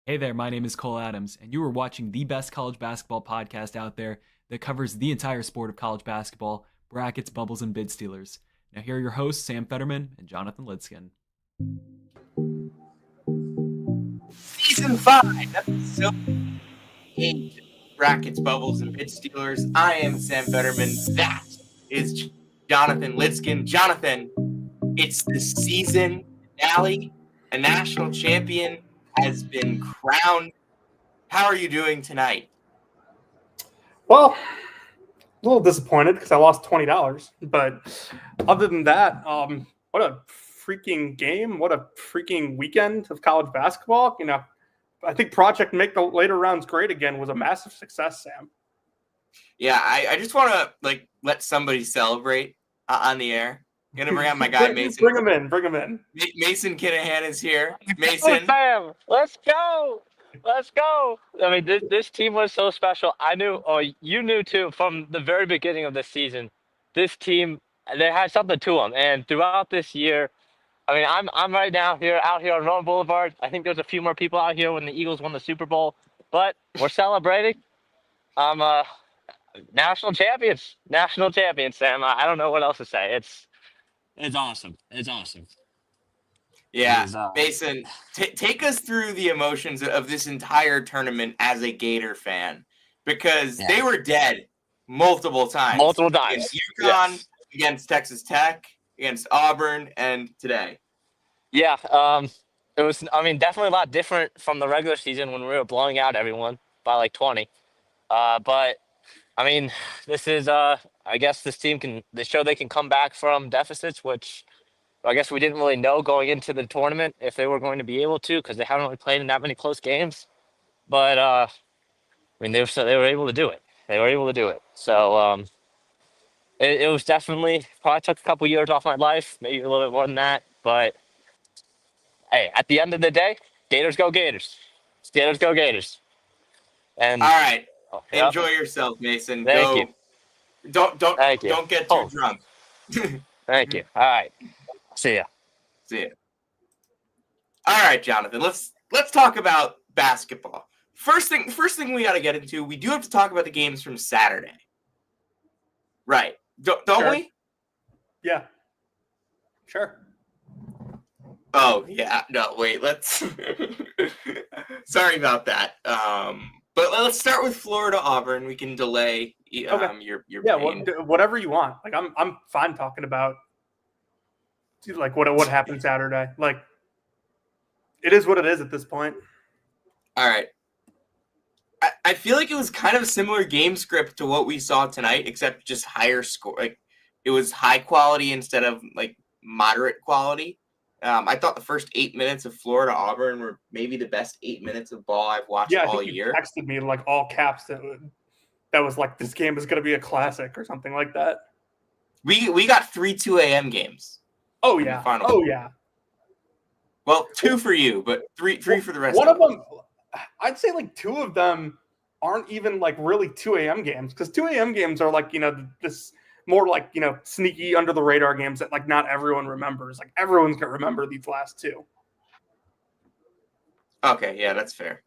Hey there, my name is Cole Adams, and you are watching the best college basketball podcast out there that covers the entire sport of college basketball, brackets, bubbles, and bid stealers. Now, here are your hosts, Sam Fetterman and Jonathan Lidskin. Season 5, episode 8, brackets, bubbles, and bid stealers. I am Sam Fetterman. That is Jonathan Lidskin. Jonathan, it's the season finale. A national champion has been crowned. How are you doing tonight? Well, a little disappointed because I lost $20. But other than that, what a freaking game. What a freaking weekend of college basketball. I think Project Make the Later Rounds Great Again was a massive success, Sam. Yeah, I just want to let somebody celebrate on the air. I'm going to bring out my guy, Mason. Bring him in. Mason Kinahan is here. Mason. Sam, let's go. I mean, this team was so special. I knew, you knew too, from the very beginning of the season, this team, they had something to them. And throughout this year, I mean, I'm right now out here on Rome Boulevard. I think there's a few more people out here when the Eagles won the Super Bowl, but we're celebrating. I'm national champions, Sam. I don't know what else to say. It's awesome. Yeah, Mason, take us through the emotions of this entire tournament as a Gator fan, because they were dead multiple times. Against UConn, against Texas Tech, against Auburn, and today. Yeah, it was, I mean, definitely a lot different from the regular season when we were blowing out everyone by like 20. But, I mean, this is, I guess this team they show they can come back from deficits, which I guess we didn't really know going into the tournament if they were going to be able to, because they haven't really played in that many close games. But I mean, they were able to do it. So it was definitely probably took a couple years off my life, maybe a little bit more than that. But hey, at the end of the day, Gators go Gators. Gators go Gators. And all right, enjoy yourself, Mason. Thank you. Don't get too drunk. Thank you. All right. See ya. All right, Jonathan. Let's talk about basketball. First thing we got to get into. We do have to talk about the games from Saturday, right? Don't we? Yeah. Sure. Oh yeah. No, wait. Let's. Sorry about that. But let's start with Florida Auburn. We can delay your pain. Whatever you want. Like I'm fine talking about like what happened Saturday. Like it is what it is at this point. All right. I feel like it was kind of a similar game script to what we saw tonight, except just higher score. Like it was high quality instead of like moderate quality. I thought the first 8 minutes of Florida Auburn were maybe the best 8 minutes of ball I've watched all year. Yeah, texted me like all caps that was like this game is going to be a classic or something like that. We got 3 2 a.m. games. Oh yeah. Oh yeah. Well, 2 for you, but three for the rest. One of them, I'd say like 2 of them aren't even like really 2 a.m. games, because 2 a.m. games are like, this more like, sneaky under the radar games that like not everyone remembers. Like everyone's going to remember these last 2. Okay, yeah, that's fair.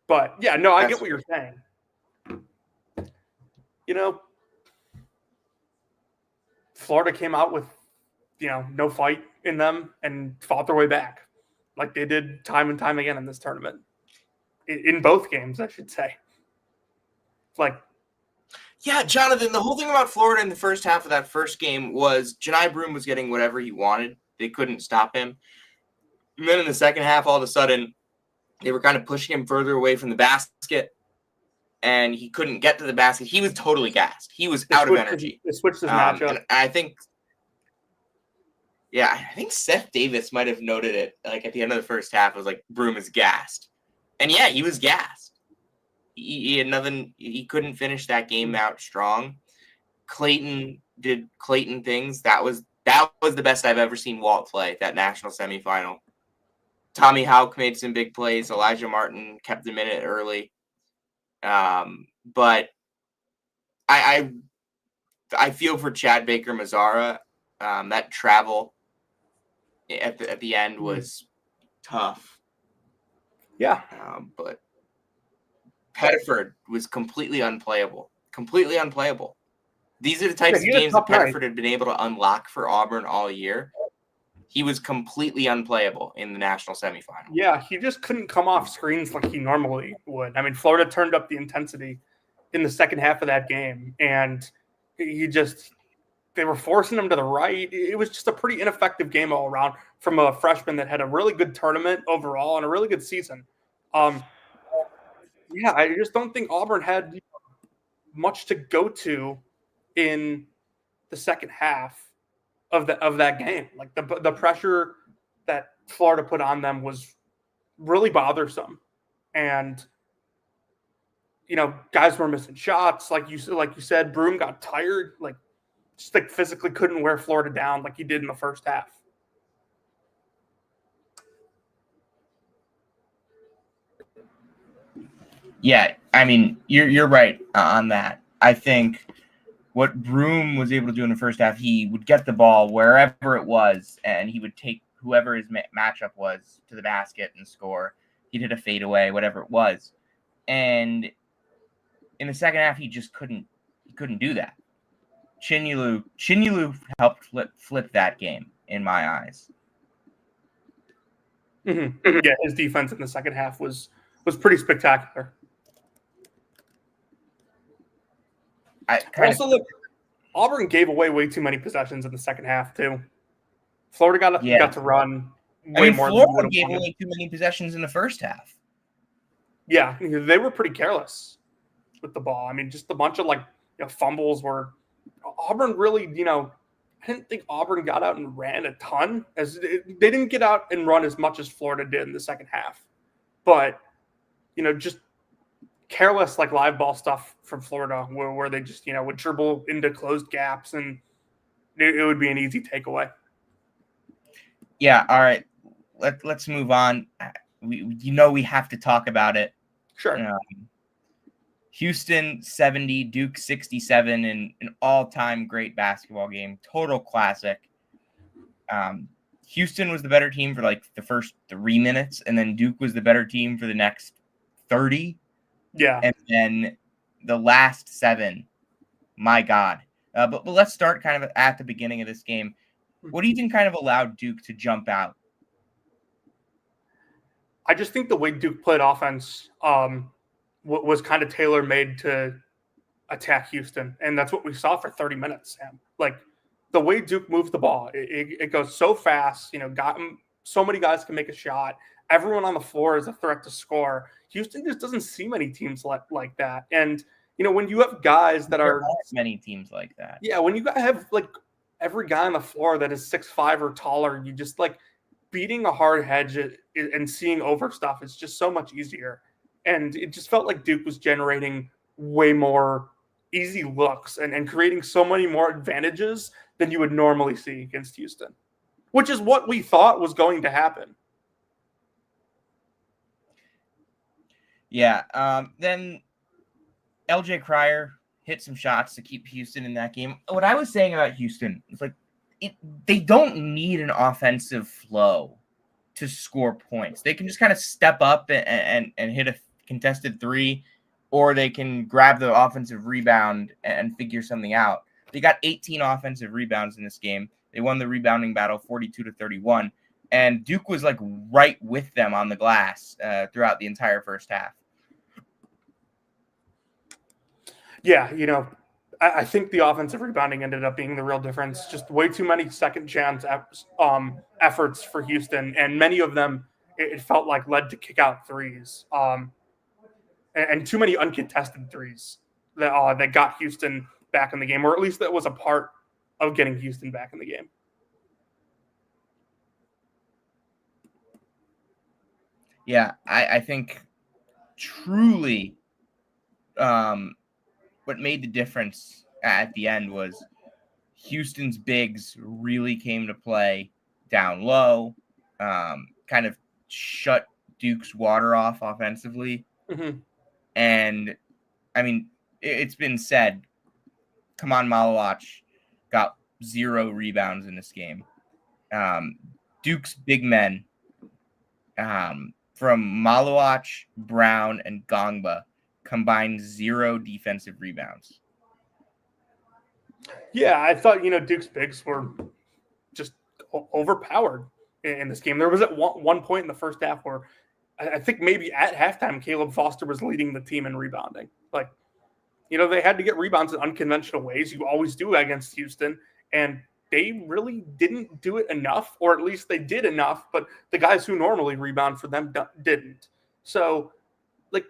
But yeah, no, I get what you're saying. Florida came out with, no fight in them and fought their way back like they did time and time again in this tournament. In both games, I should say. Yeah, Jonathan, the whole thing about Florida in the first half of that first game was Janai Broome was getting whatever he wanted. They couldn't stop him. And then in the second half, all of a sudden, they were kind of pushing him further away from the basket, and he couldn't get to the basket. He was totally gassed. He was out of energy. They switched his matchup. And I think Seth Davis might have noted it like at the end of the first half. It was like, Broome is gassed. And yeah, he was gassed. He had nothing. He couldn't finish that game out strong. Clayton did Clayton things. That was the best I've ever seen Walt play, that national semifinal. Tommy Houck made some big plays. Elijah Martin kept him in it early. But I feel for Chad Baker Mazzara. That travel at the end was tough. Yeah. But Pettiford was completely unplayable. Completely unplayable. These are the types Yeah, of games that night. Pettiford had been able to unlock for Auburn all year. He was completely unplayable in the national semifinal. Yeah, he just couldn't come off screens like he normally would. I mean, Florida turned up the intensity in the second half of that game, and they were forcing him to the right. It was just a pretty ineffective game all around from a freshman that had a really good tournament overall and a really good season. Yeah, I just don't think Auburn had much to go to in the second half of that game. Like the pressure that Florida put on them was really bothersome, and guys were missing shots. Like you said, Broom got tired. Like just like physically couldn't wear Florida down like he did in the first half. Yeah, I mean, you're right on that. I think what Broom was able to do in the first half, he would get the ball wherever it was, and he would take whoever his matchup was to the basket and score. He'd hit a fadeaway, whatever it was. And in the second half, he just couldn't do that. Chinulu helped flip that game in my eyes. Mm-hmm. Yeah, his defense in the second half was pretty spectacular. Auburn gave away way too many possessions in the second half too. Florida got to run way more. Florida gave away too many possessions in the first half. Yeah, they were pretty careless with the ball. I mean, just a bunch of fumbles were. Auburn really, I didn't think Auburn got out and ran a ton. They didn't get out and run as much as Florida did in the second half, but just careless like live ball stuff from Florida where they just would dribble into closed gaps, and it would be an easy takeaway. Yeah, all right, let's move on. We have to talk about it. Sure. Houston 70, Duke 67 in an all-time great basketball game, total classic. Houston was the better team for like the first 3 minutes, and then Duke was the better team for the next 30. Yeah. And then the last 7, my God. But let's start kind of at the beginning of this game. What do you think kind of allowed Duke to jump out? I just think the way Duke played offense was kind of tailor-made to attack Houston, and that's what we saw for 30 minutes, Sam. Like, the way Duke moved the ball, it goes so fast, got so many guys can make a shot. Everyone on the floor is a threat to score. Houston just doesn't see many teams like that. And, when you have guys that there aren't many teams like that. Yeah, when you have, every guy on the floor that is 6'5" or taller, you just, beating a hard hedge and seeing over stuff is just so much easier. And it just felt like Duke was generating way more easy looks and creating so many more advantages than you would normally see against Houston, which is what we thought was going to happen. Yeah. Then LJ Cryer hit some shots to keep Houston in that game. What I was saying about Houston is they don't need an offensive flow to score points. They can just kind of step up and hit a contested 3, or they can grab the offensive rebound and figure something out. They got 18 offensive rebounds in this game. They won the rebounding battle 42-31, and Duke was right with them on the glass throughout the entire first half. Yeah, I think the offensive rebounding ended up being the real difference. Just way too many second chance efforts for Houston, and many of them it felt like led to kick out threes, and too many uncontested threes that got Houston back in the game, or at least that was a part of getting Houston back in the game. Yeah, I think truly what made the difference at the end was Houston's bigs really came to play down low, kind of shut Duke's water off offensively. Mm-hmm. And, I mean, it's been said, Kaman Malawach got 0 rebounds in this game. Duke's big men from Malawach, Brown, and Gongba combined 0 defensive rebounds. Yeah, I thought, Duke's bigs were just overpowered in this game. There was at one point in the first half where I think maybe at halftime, Caleb Foster was leading the team in rebounding. Like, they had to get rebounds in unconventional ways. You always do against Houston. And they really didn't do it enough, or at least they did enough, but the guys who normally rebound for them didn't. So,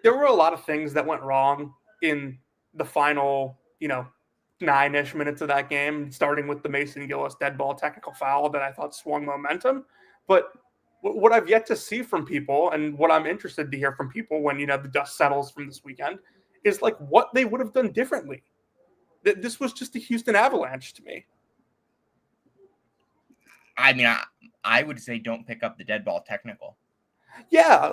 there were a lot of things that went wrong in the final, 9-ish minutes of that game, starting with the Mason Gillis dead ball technical foul that I thought swung momentum. But what I've yet to see from people, and what I'm interested to hear from people when, the dust settles from this weekend, is what they would have done differently. This was just a Houston Avalanche to me. I mean, I would say don't pick up the dead ball technical. Yeah,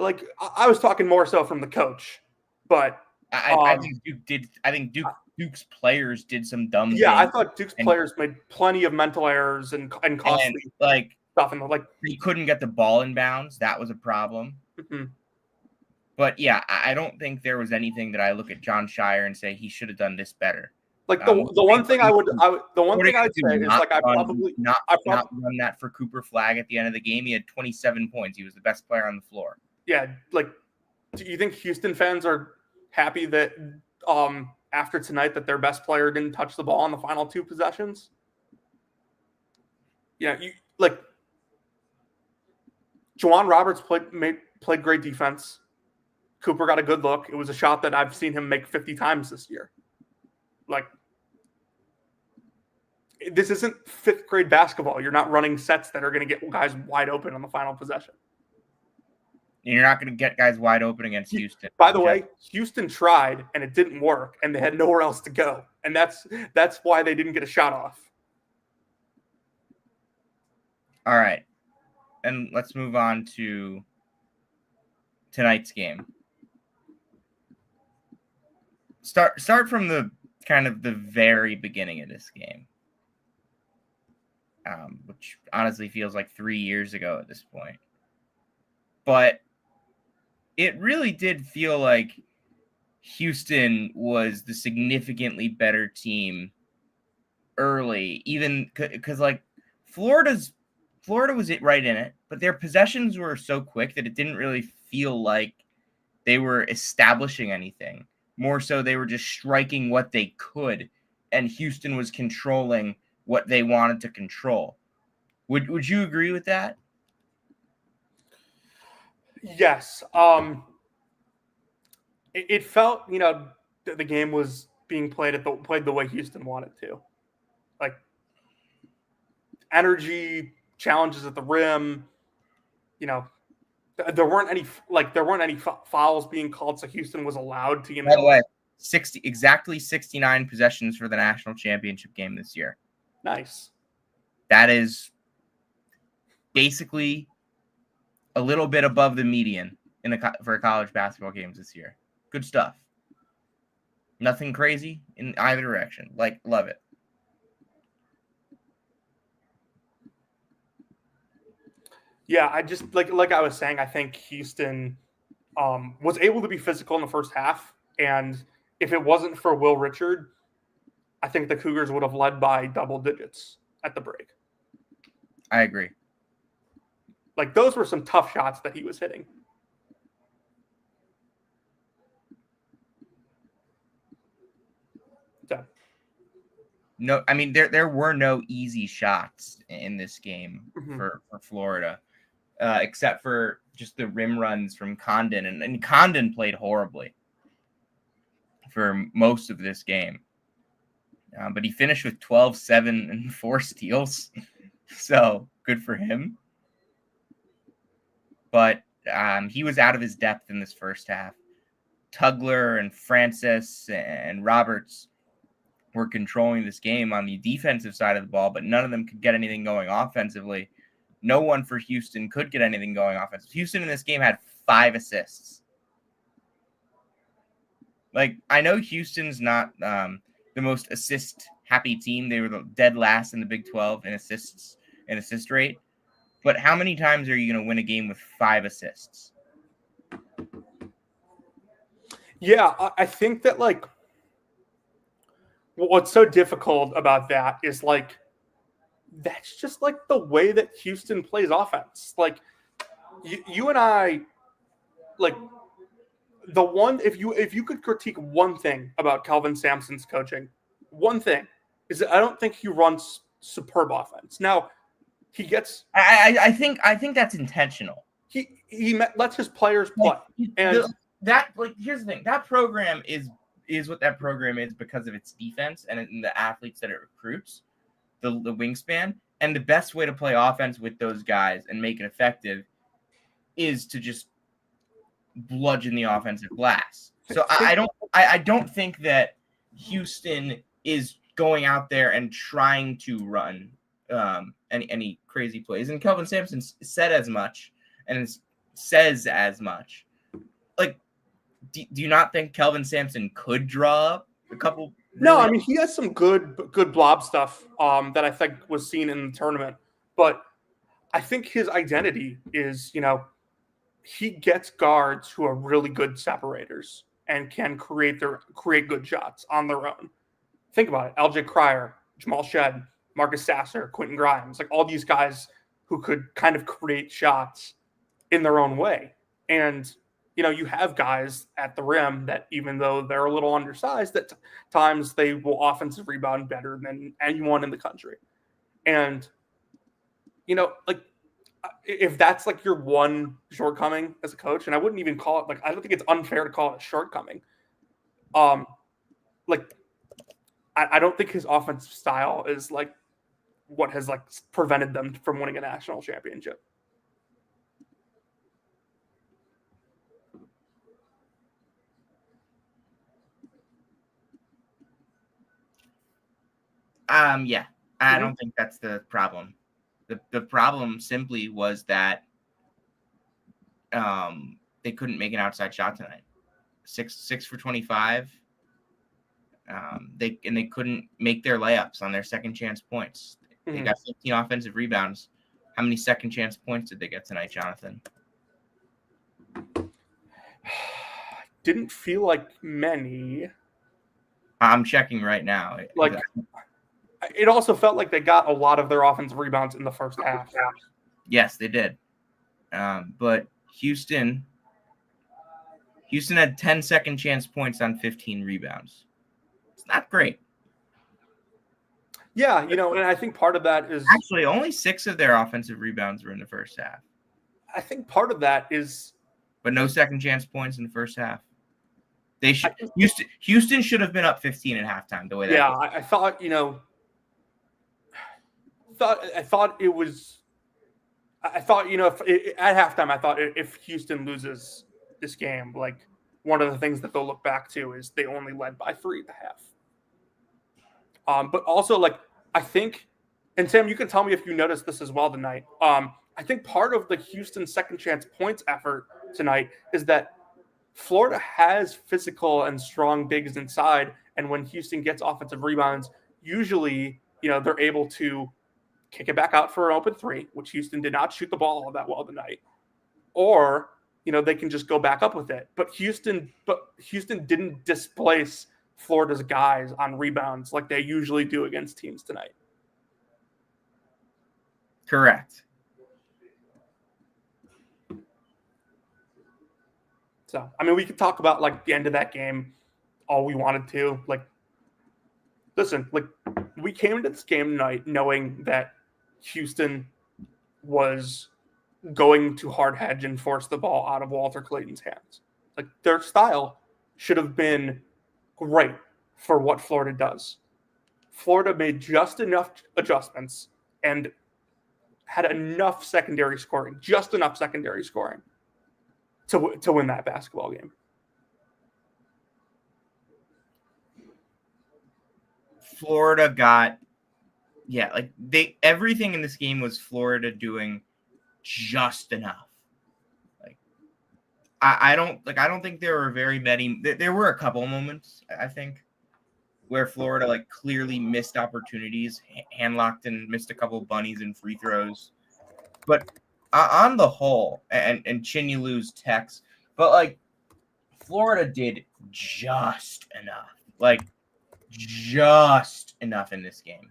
I was talking more so from the coach, but I think Duke did. I think Duke's players did some dumb things. Yeah, I thought Duke's players made plenty of mental errors and costly stuff. And they couldn't get the ball in bounds. That was a problem. Mm-hmm. But yeah, I don't think there was anything that I look at John Shire and say he should have done this better. The one thing I'd say is I probably not run that for Cooper Flagg at the end of the game. He had 27 points. He was the best player on the floor. Yeah, do you think Houston fans are happy that after tonight that their best player didn't touch the ball on the final 2 possessions? Yeah, Juwan Roberts played great defense. Cooper got a good look. It was a shot that I've seen him make 50 times this year. This isn't 5th grade basketball. You're not running sets that are going to get guys wide open on the final possession. And you're not going to get guys wide open against Houston. By the way, Houston tried and it didn't work, and they had nowhere else to go. And that's why they didn't get a shot off. All right. And let's move on to tonight's game. Start from the kind of the very beginning of this game. Which honestly feels like 3 years ago at this point. But it really did feel like Houston was the significantly better team early, even because Florida was right in it, but their possessions were so quick that it didn't really feel like they were establishing anything. More so, they were just striking what they could, and Houston was controlling what they wanted to control. Would you agree with that? Yes. It felt, the game was being played the way Houston wanted to. Energy, challenges at the rim. There weren't any fouls being called, so Houston was allowed to. By the way, 69 possessions for the national championship game this year. Nice. That is basically a little bit above the median for college basketball games this year. Good stuff. Nothing crazy in either direction. Love it. Yeah, I just like I was saying, I think Houston was able to be physical in the first half, and if it wasn't for Will Richard, I think the Cougars would have led by double digits at the break. I agree. Those were some tough shots that he was hitting. So. No, I mean there were no easy shots in this game for Florida, except for just the rim runs from Condon, and Condon played horribly for most of this game. But he finished with 12, 7, and 4 steals. So good for him. But he was out of his depth in this first half. Tugler and Francis and Roberts were controlling this game on the defensive side of the ball, but none of them could get anything going offensively. No one for Houston could get anything going offensively. Houston in this game had 5 assists. I know Houston's not the most assist-happy team. They were the dead last in the Big 12 in assist rate. But how many times are you going to win a game with 5 assists? Yeah, I think that like what's so difficult about that is like that's just like the way that Houston plays offense. Like you and I, like the one if you could critique one thing about Kelvin Sampson's coaching, one thing is that I don't think he runs superb offense. Now he gets I think that's intentional. he lets his players play, and here's the thing, that program is what that program is because of its defense and the athletes that it recruits, the wingspan, and the best way to play offense with those guys and make it effective is to just bludgeon the offensive glass. So I don't think that Houston is going out there and trying to run any crazy plays. And Kelvin Sampson said as much and says as much. Like, do you not think Kelvin Sampson could draw up a couple? No, I mean he has some good blob stuff that I think was seen in the tournament, but I think his identity is, he gets guards who are really good separators and can create good shots on their own. Think about it: LJ Cryer, Jamal Shedd, Marcus Sasser, Quentin Grimes, like all these guys who could kind of create shots in their own way. And you have guys at the rim that, even though they're a little undersized, at times they will offensive rebound better than anyone in the country. And, like if that's like your one shortcoming as a coach, and I wouldn't even call it like, I don't think it's unfair to call it a shortcoming. Like I don't think his offensive style is like what has like prevented them from winning a national championship. Yeah, I don't think that's the problem. The problem simply was that they couldn't make an outside shot tonight. 6 for 25. They couldn't make their layups on their second chance points. They got 15 offensive rebounds. How many second chance points did they get tonight, Jonathan? Didn't feel like many. I'm checking right now. Like, it also felt like they got a lot of their offensive rebounds in the first half. Yes, they did. But Houston had 10 second chance points on 15 rebounds. It's not great. Yeah, and I think part of that is actually only 6 of their offensive rebounds were in the first half. I think part of that is, but no second chance points in the first half. Houston should have been up 15 at halftime. The way that I thought, at halftime, I thought if Houston loses this game, like one of the things that they'll look back to is they only led by 3 at the half. But also, like, I think, and Sam, you can tell me if you noticed this as well tonight. I think part of the Houston second chance points effort tonight is that Florida has physical and strong bigs inside, and when Houston gets offensive rebounds, usually, they're able to kick it back out for an open 3, which Houston did not shoot the ball all that well tonight. Or, they can just go back up with it. But Houston didn't displace Florida's guys on rebounds like they usually do against teams tonight. Correct. So, I mean, we could talk about like the end of that game all we wanted to. Like, listen, like we came into this game tonight knowing that Houston was going to hard hedge and force the ball out of Walter Clayton's hands. Like, their style should have been great for what Florida does. Florida made just enough adjustments and had enough secondary scoring, to win that basketball game. Florida got, everything in this game was Florida doing just enough. Like, I don't think there were very many. There were a couple moments, I think, where Florida like clearly missed opportunities, handlocked and missed a couple of bunnies and free throws. But on the whole, and Chinyulu's text, but like Florida did just enough, like just enough in this game.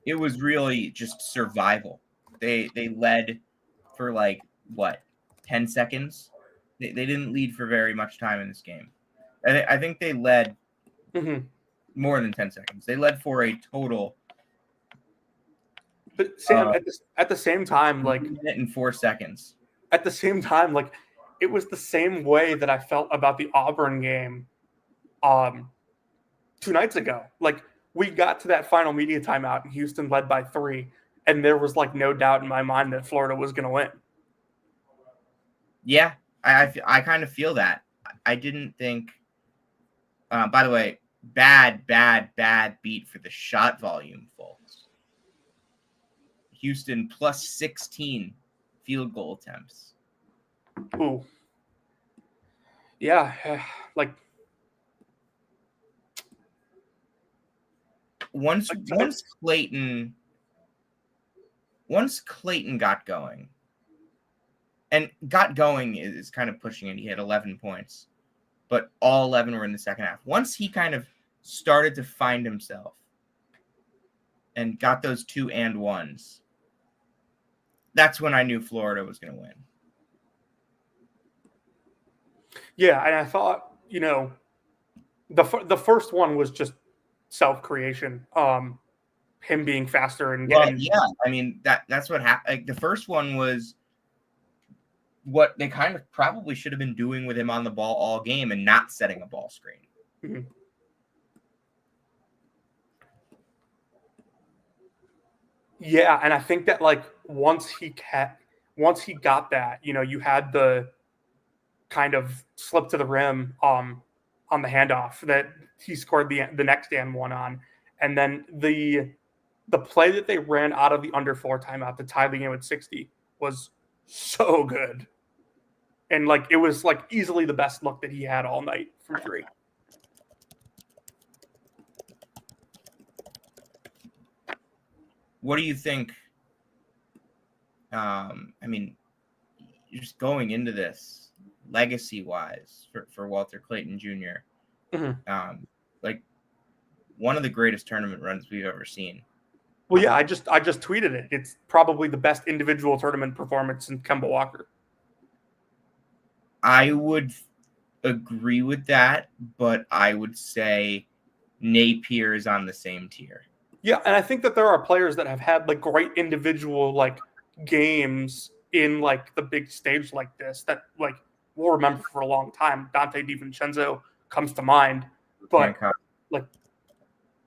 It was really just survival. They led for like what 10 seconds. They didn't lead for very much time in this game. I think they led more than 10 seconds. They led for a total. But Sam, at the same time, like minute and 4 seconds. At the same time, like it was the same way that I felt about the Auburn game 2 nights ago. Like we got to that final media timeout and Houston led by 3, and there was like no doubt in my mind that Florida was going to win. Yeah, I kind of feel that. I didn't think. By the way, bad beat for the shot volume, folks. Houston plus 16 field goal attempts. Ooh. Yeah, like once Clayton got going, and got going is kind of pushing it. He had 11 points, but all 11 were in the second half. Once he kind of started to find himself and got those 2 and 1s, that's when I knew Florida was going to win. Yeah, and I thought, the first one was just self-creation. Him being faster and getting. Well, yeah, I mean that's what happened. Like the first one was what they kind of probably should have been doing with him on the ball all game and not setting a ball screen. Mm-hmm. Yeah, and I think that like once he got that, you had the kind of slip to the rim on the handoff that he scored the next and one on, and then the play that they ran out of the under 4 timeout to tie the game at 60 was so good, and like it was like easily the best look that he had all night from 3. What do you think? I mean, just going into this legacy-wise for Walter Clayton Jr., like one of the greatest tournament runs we've ever seen. Well, yeah, I just tweeted it. It's probably the best individual tournament performance in Kemba Walker. I would agree with that, but I would say Napier is on the same tier. Yeah, and I think that there are players that have had like great individual like games in like the big stage like this that like we'll remember for a long time. Dante DiVincenzo comes to mind, but like,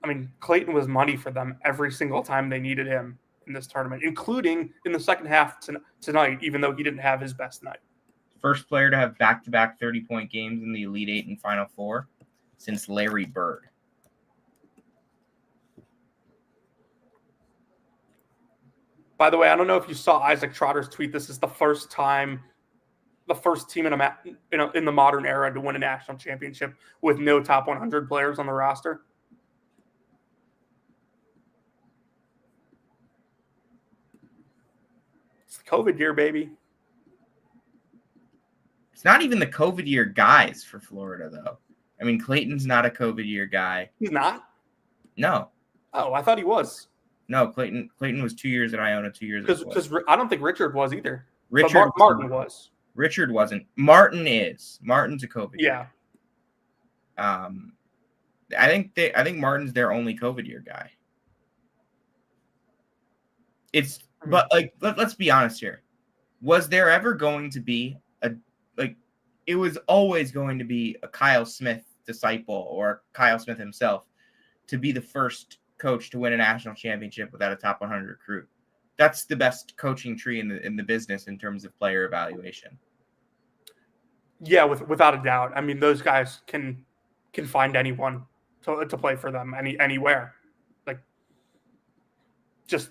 I mean, Clayton was money for them every single time they needed him in this tournament, including in the second half tonight, even though he didn't have his best night. First player to have back-to-back 30-point games in the Elite 8 and Final Four since Larry Bird. By the way, I don't know if you saw Isaac Trotter's tweet. This is the first team in the modern era to win a national championship with no top 100 players on the roster. It's the COVID year, baby. It's not even the COVID year guys for Florida, though. I mean, Clayton's not a COVID year guy. He's not? No. Oh, I thought he was. No, Clayton was 2 years at Iona, 2 years at Because I don't think Richard was either. Martin was. Richard wasn't. Martin is. Martin's a COVID year. I think Martin's their only COVID year guy. But like let's be honest here. Was there ever going to be it was always going to be a Kyle Smith disciple or Kyle Smith himself to be the first coach to win a national championship without a top 100 recruit. That's the best coaching tree in the business in terms of player evaluation. Yeah, without a doubt. I mean, those guys can find anyone to play for them anywhere. Like, just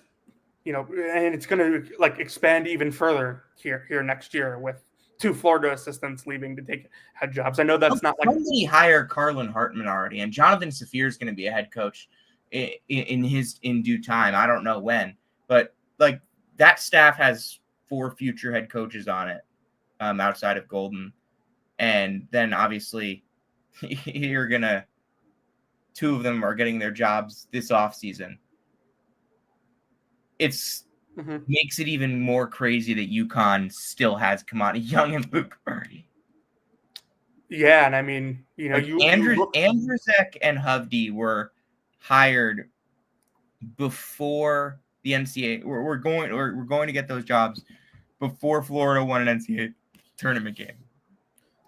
and it's going to like expand even further here next year with 2 Florida assistants leaving to take head jobs. I know that's not like somebody hire Carlin Hartman already, and Jonathan Safir is going to be a head coach in due time. I don't know when, but like that staff has 4 future head coaches on it. outside of Golden. And then obviously two of them are getting their jobs this offseason. It's makes it even more crazy that UConn still has Kamani Young and Luke Murray. Yeah, and I mean, Andrzejczyk and Hovde were hired before the NCAA. We're going to get those jobs before Florida won an NCAA tournament game.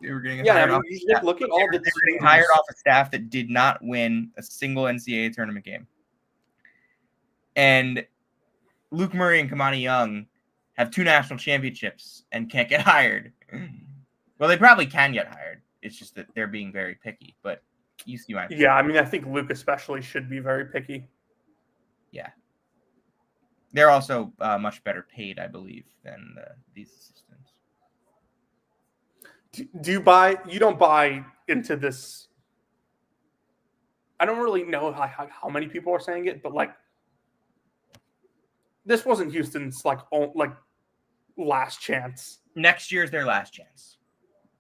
They were getting hired off. Look at all the they were getting hired off a staff that did not win a single NCAA tournament game. And Luke Murray and Kamani Young have 2 national championships and can't get hired. Well, they probably can get hired. It's just that they're being very picky. But you see my point. Yeah, I mean, I think Luke especially should be very picky. Yeah. They're also much better paid, I believe, than these assistants. You don't buy into this? I don't really know how many people are saying it, but like, this wasn't Houston's like last chance. Next year's their last chance.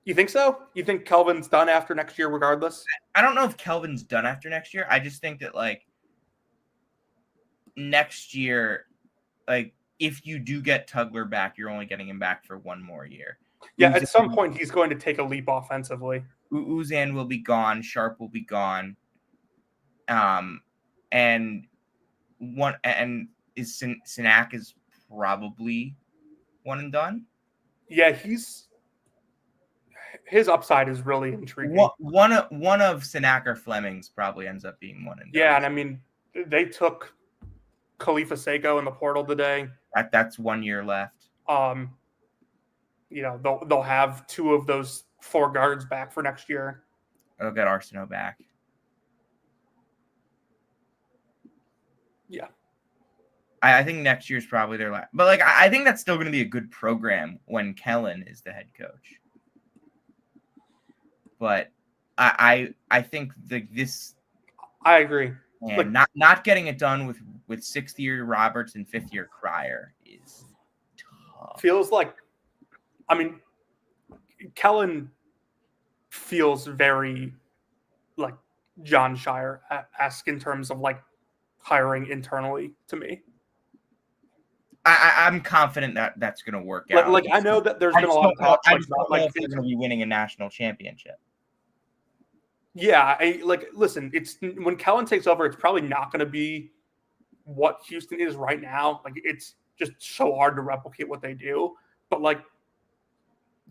You think so? You think Kelvin's done after next year regardless? I don't know if Kelvin's done after next year. I just think that like next year, like if you do get Tugler back, you're only getting him back for 1 more year. Yeah, at some point he's going to take a leap offensively. Uzan will be gone. Sharp will be gone. And Sinak is probably one and done. Yeah, his upside is really intriguing. One of Sinak or Fleming's probably ends up being one and done. Yeah, and I mean they took Khalifa Seiko in the portal today. That's 1 year left. They'll have 2 of those 4 guards back for next year. They'll get Arsenault back. Yeah. I think next year's probably their last. But like I think that's still going to be a good program when Kellen is the head coach. But I think this. I agree. And not getting it done with 6th year Roberts and 5th year Cryer is tough. Feels like, I mean, Kellen feels very like John Shire-esque in terms of like hiring internally to me. I'm confident that that's going to work out. Like I know that there's been a lot of talk like they're going to be winning a national championship. Yeah, listen, it's when Kellen takes over, it's probably not going to be what Houston is right now. Like it's just so hard to replicate what they do. But like,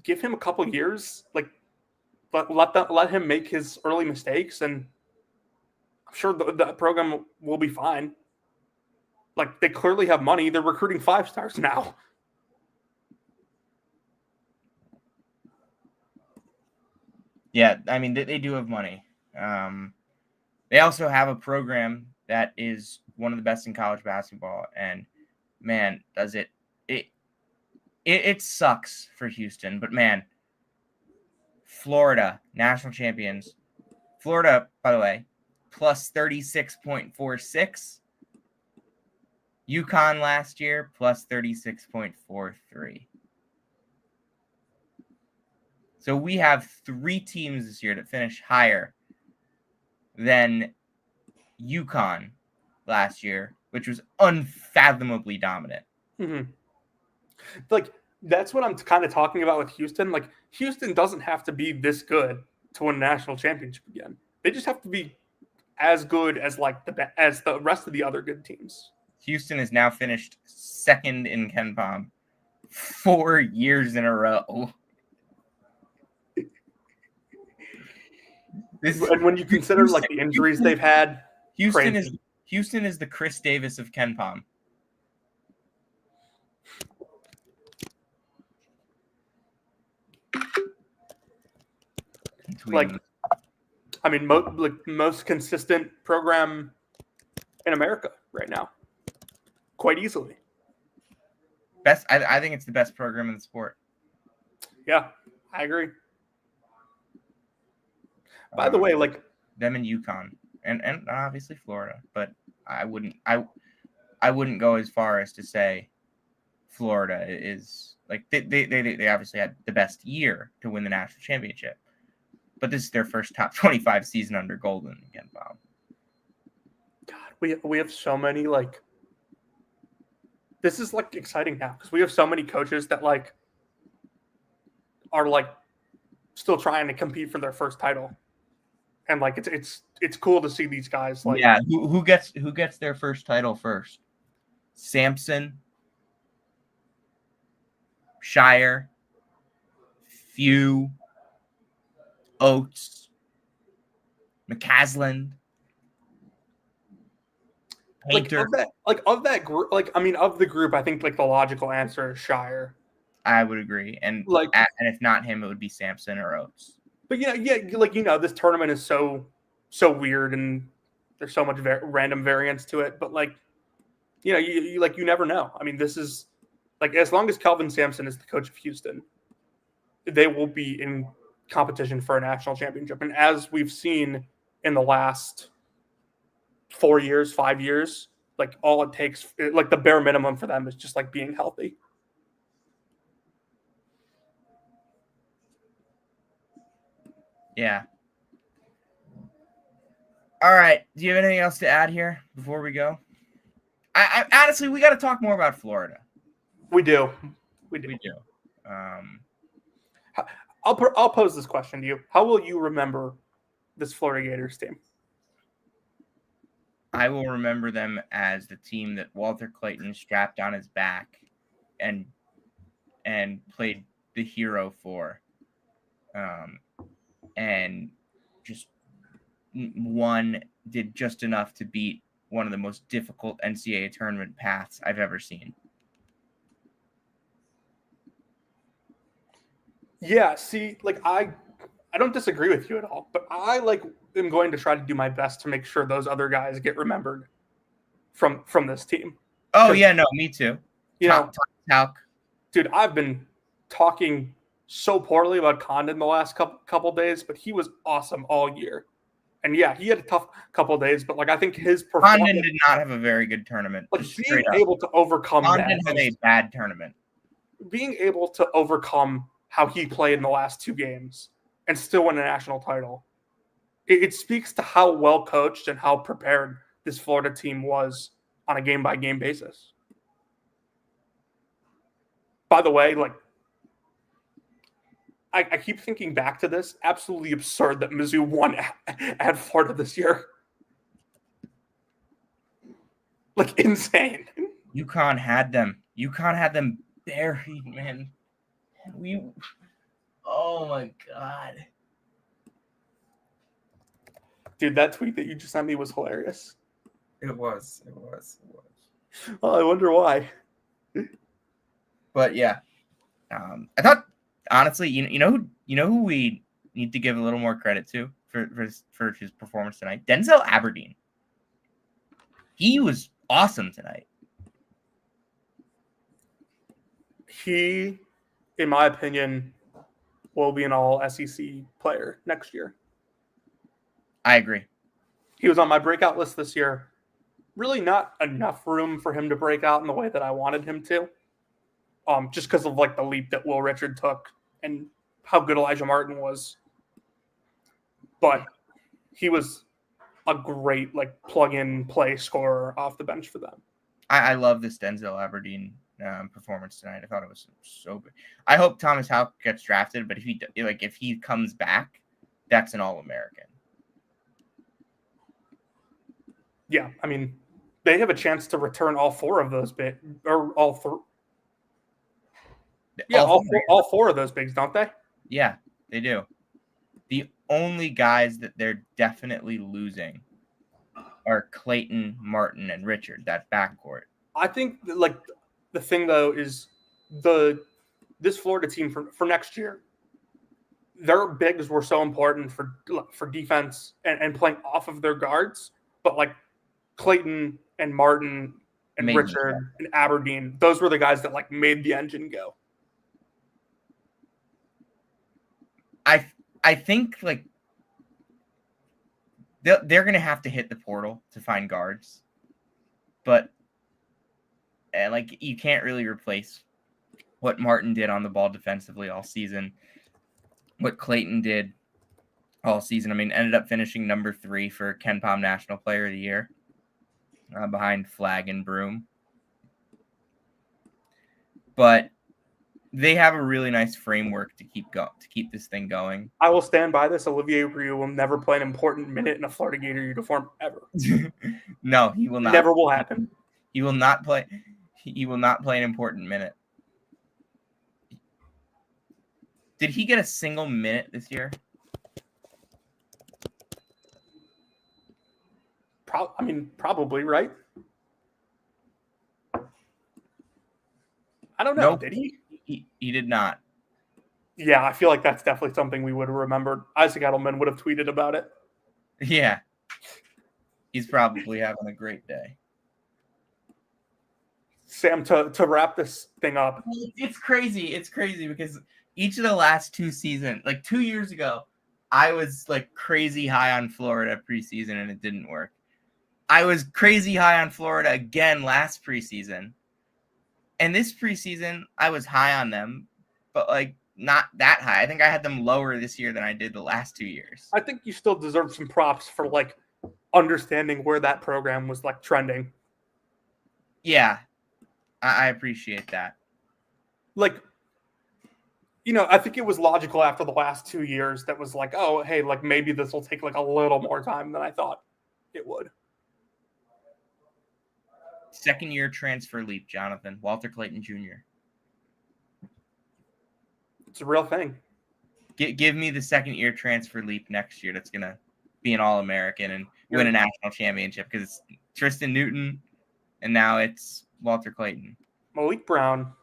give him a couple years. Like, let him make his early mistakes, and I'm sure the program will be fine. Like they clearly have money. They're recruiting 5-stars now. Yeah, I mean, they do have money. They also have a program that is one of the best in college basketball. And, man, does it sucks for Houston. But, man, Florida, national champions. Florida, by the way, plus 36.46. UConn last year, plus 36.43. So we have 3 teams this year that finish higher than UConn last year, which was unfathomably dominant. Mm-hmm. Like, that's what I'm kind of talking about with Houston. Like, Houston doesn't have to be this good to win a national championship again. They just have to be as good as as the rest of the other good teams. Houston has now finished 2nd in KenPom 4 years in a row. And when you consider like the injuries they've had, Houston is the Chris Davis of KenPom. Like, I mean, most consistent program in America right now, quite easily. I think it's the best program in the sport. Yeah, I agree. By the way, like them in UConn and obviously Florida, but I wouldn't go as far as to say Florida is like they obviously had the best year to win the national championship, but this is their first top 25 season under Golden again, Bob. God, we have so many like. This is like exciting now because we have so many coaches that like are like still trying to compete for their first title, and like it's cool to see these guys like Yeah, who gets their first title first? Sampson, Shire, Few, Oates, McCaslin, Painter. of that group. Like I mean, of the group, I think like the logical answer is Shire. I would agree, and Like, and if not him, it would be Sampson or Oates. but yeah, like this tournament is so weird, and there's so much random variance to it. But like, you never know. I mean, this is like as long as Kelvin Sampson is the coach of Houston, they will be in competition for a national championship. And as we've seen in the last 4 years, 5 years, like all it takes, like the bare minimum for them is just like being healthy. Yeah. All right. Do you have anything else to add here before we go? I honestly, we got to talk more about Florida. We do. I'll pose this question to you. How will you remember this Florida Gators team? I will remember them as the team that Walter Clayton strapped on his back and played the hero for, and just did just enough to beat one of the most difficult NCAA tournament paths I've ever seen. Yeah, see, like I don't disagree with you at all, but I like am going to try to do my best to make sure those other guys get remembered from this team. Oh yeah, no, me too. Talk. Dude, I've been talking so poorly about Condon the last couple days, but he was awesome all year. And yeah, he had a tough couple of days, but like I think his performance Condon did not have a very good tournament. Like being able to overcome Condon had a bad tournament. Being able to overcome how he played in the last 2 games and still win a national title. It speaks to how well coached and how prepared this Florida team was on a game by game basis. By the way, like I keep thinking back to this. Absolutely absurd that Mizzou won at Florida this year. Like insane. UConn had them. UConn had them buried, man. Oh my God. Dude, that tweet that you just sent me was hilarious. It was. Well, I wonder why. But yeah. I thought honestly, you know who we need to give a little more credit to for his performance tonight? Denzel Aberdeen. He was awesome tonight. He, in my opinion, will be an all SEC player next year. I agree. He was on my breakout list this year. Really not enough room for him to break out in the way that I wanted him to. Just because of like the leap that Will Richard took and how good Elijah Martin was. But he was a great like plug-in play scorer off the bench for them. I love this Denzel Aberdeen performance tonight. I thought it was so good. I hope Thomas Houck gets drafted, but if he comes back, that's an All-American. Yeah, I mean, they have a chance to return all 4 of those or all 3. Yeah, all four of those bigs, don't they? Yeah, they do. The only guys that they're definitely losing are Clayton, Martin, and Richard, that backcourt. I think like the thing though is this Florida team for next year, their bigs were so important for defense and playing off of their guards, but like Clayton and Martin and Richard and Aberdeen, those were the guys that like made the engine go. I think like they're going to have to hit the portal to find guards, but And like you can't really replace what Martin did on the ball defensively all season, what Clayton did all season. I mean, ended up finishing number 3 for Ken Pom National Player of the Year, behind Flag and Broom. But they have a really nice framework to keep this thing going. I will stand by this. Olivier Rue will never play an important minute in a Florida Gator uniform ever. No, he will not. Never will happen. He will not play. He will not play an important minute. Did he get a single minute this year? Probably, right? I don't know. Nope. Did he? He did not. Yeah, I feel like that's definitely something we would have remembered. Isaac Edelman would have tweeted about it. Yeah. He's probably having a great day. Sam, to wrap this thing up. It's crazy. It's crazy because each of the last 2 seasons, like 2 years ago, I was like crazy high on Florida preseason and it didn't work. I was crazy high on Florida again last preseason. And this preseason, I was high on them, but like not that high. I think I had them lower this year than I did the last 2 years. I think you still deserve some props for like understanding where that program was like trending. Yeah, I appreciate that. Like, you know, I think it was logical after the last 2 years that was like, oh, hey, like maybe this will take like a little more time than I thought it would. Second-year transfer leap, Jonathan. Walter Clayton Jr. It's a real thing. Give me the second-year transfer leap next year that's going to be an All-American and win a national championship because it's Tristan Newton and now it's Walter Clayton. Malik Brown.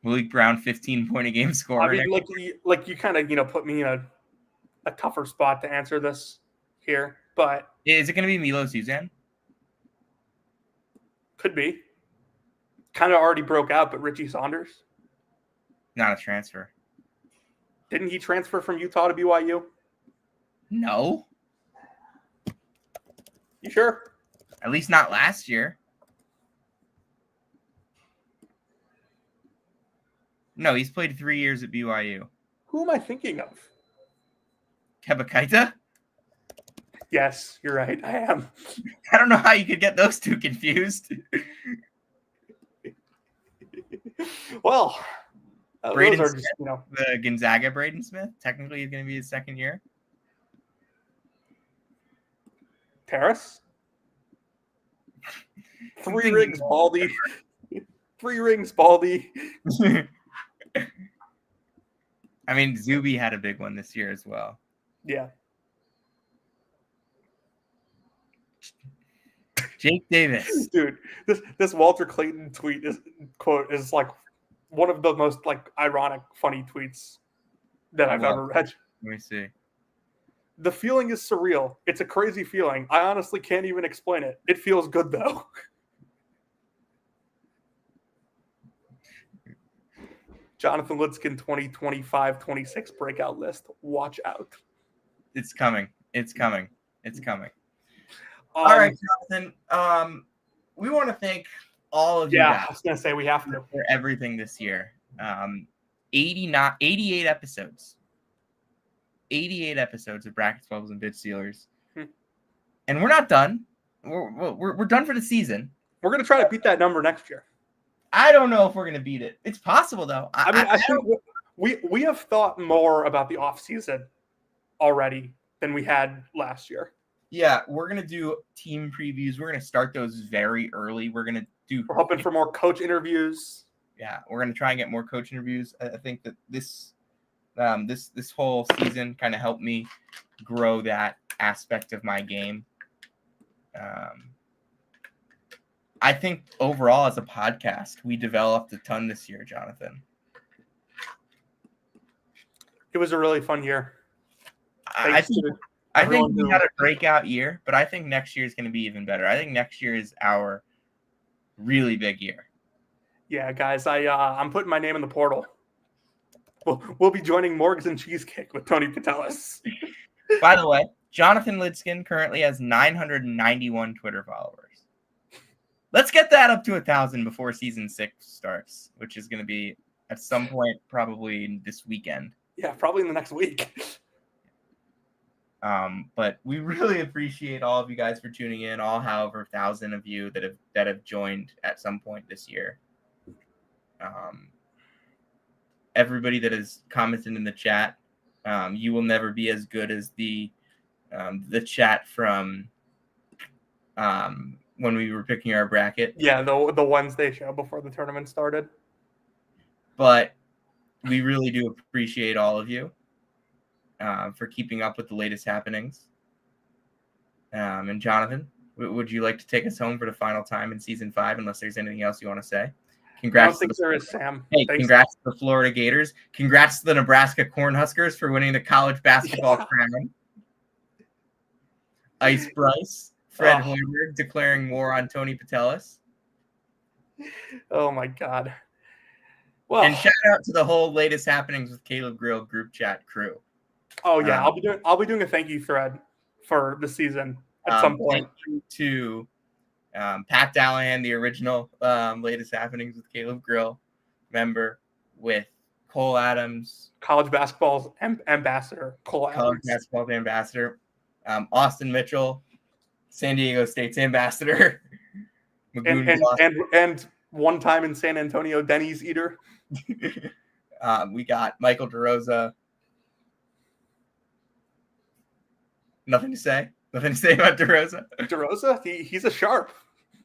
Malik Brown, 15-point-a-game scorer. I mean, like you kind of, you know, put me in a tougher spot to answer this here, but is it going to be Milo Suzan? Could be. Kind of already broke out, but Richie Saunders? Not a transfer. Didn't he transfer from Utah to BYU? No. You sure? At least not last year. No, he's played 3 years at BYU. Who am I thinking of? Kebakaita? Yes, you're right. I am. I don't know how you could get those two confused. Well, Braden those are Smith, just, you know. the Gonzaga Braden Smith. Technically, he's going to be his second year. Terrace? 3 rings, Baldy. 3 rings, Baldy. I mean, Zuby had a big one this year as well. Yeah. Jake Davis. Dude, this Walter Clayton quote is like one of the most like ironic, funny tweets that I've ever read. Let me see. The feeling is surreal. It's a crazy feeling. I honestly can't even explain it. It feels good though. Jonathan Lidskin 2025-26 breakout list. Watch out. It's coming. It's coming. It's coming. All right, Jonathan. We want to thank all of you guys. I was going to say we have to. For everything this year. 88 episodes. 88 episodes of Brackets, Bubbles, and Bid Stealers. And we're not done. We're done for the season. We're going to try to beat that number next year. I don't know if we're going to beat it. It's possible, though. I think we have thought more about the offseason already than we had last year. Yeah, we're going to do team previews. We're going to start those very early. We're hoping for more coach interviews. Yeah, we're going to try and get more coach interviews. I think that this whole season kind of helped me grow that aspect of my game. I think overall as a podcast, we developed a ton this year, Jonathan. It was a really fun year. I think we had a breakout year, but I think next year is going to be even better. I think next year is our really big year. Yeah, guys, I'm putting my name in the portal. We'll be joining Morgs and Cheesecake with Tony Patelis. By the way, Jonathan Lidskin currently has 991 Twitter followers. let's get that up to 1,000 before season 6 starts, which is going to be at some point probably this weekend. Yeah, probably in the next week. But we really appreciate all of you guys for tuning in, all however 1,000 of you that have joined at some point this year. Everybody that has commented in the chat, you will never be as good as the chat from when we were picking our bracket. Yeah, the Wednesday show before the tournament started. But we really do appreciate all of you for keeping up with the latest happenings. And Jonathan, would you like to take us home for the final time in season 5, unless there's anything else you want to say? Congrats. I don't think there is, Sam. Hey, Thanks. congrats to the Florida Gators. Congrats to the Nebraska Cornhuskers for winning the college basketball crown. Ice Bryce, Fred Hoiberg declaring war on Tony Patelis. Oh my God. Well, And shout out to the whole latest happenings with Caleb Grill group chat crew. oh yeah, I'll be doing a thank you thread for the season at some point. Thank you to Pat Dallahan, the original latest happenings with Caleb Grill member, with Cole Adams, College basketball's ambassador, Cole college Adams. basketball ambassador, Austin Mitchell, San Diego State's ambassador, and one time in San Antonio, Denny's eater. We got Michael DeRosa. Nothing to say. Nothing to say about DeRosa. DeRosa, he's a sharp.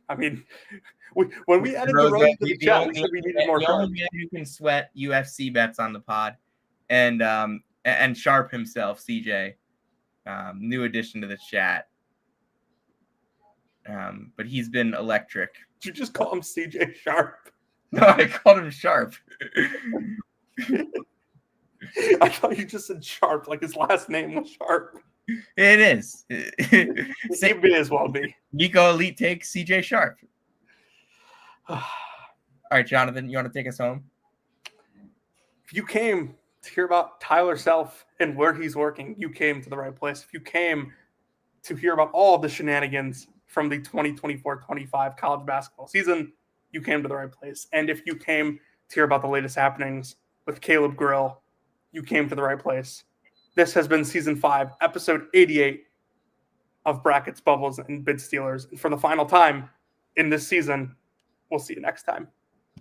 I mean, when we added DeRosa, DeRosa to the chat, we said we needed more the sharp. only man who can sweat UFC bets on the pod, and Sharp himself, CJ, new addition to the chat. But he's been electric. Did you just call him CJ Sharp? No, I called him Sharp. I thought you just said Sharp, like his last name was Sharp. It is. He may as well be. Nico Elite takes CJ Sharp. All right, Jonathan, you want to take us home? If you came to hear about Tyler Self and where he's working, you came to the right place. If you came to hear about all the shenanigans from the 2024-25 college basketball season, you came to the right place. And if you came to hear about the latest happenings with Caleb Grill, you came to the right place. This has been Season 5, Episode 88 of Brackets, Bubbles, and Bid Stealers. And for the final time in this season, we'll see you next time.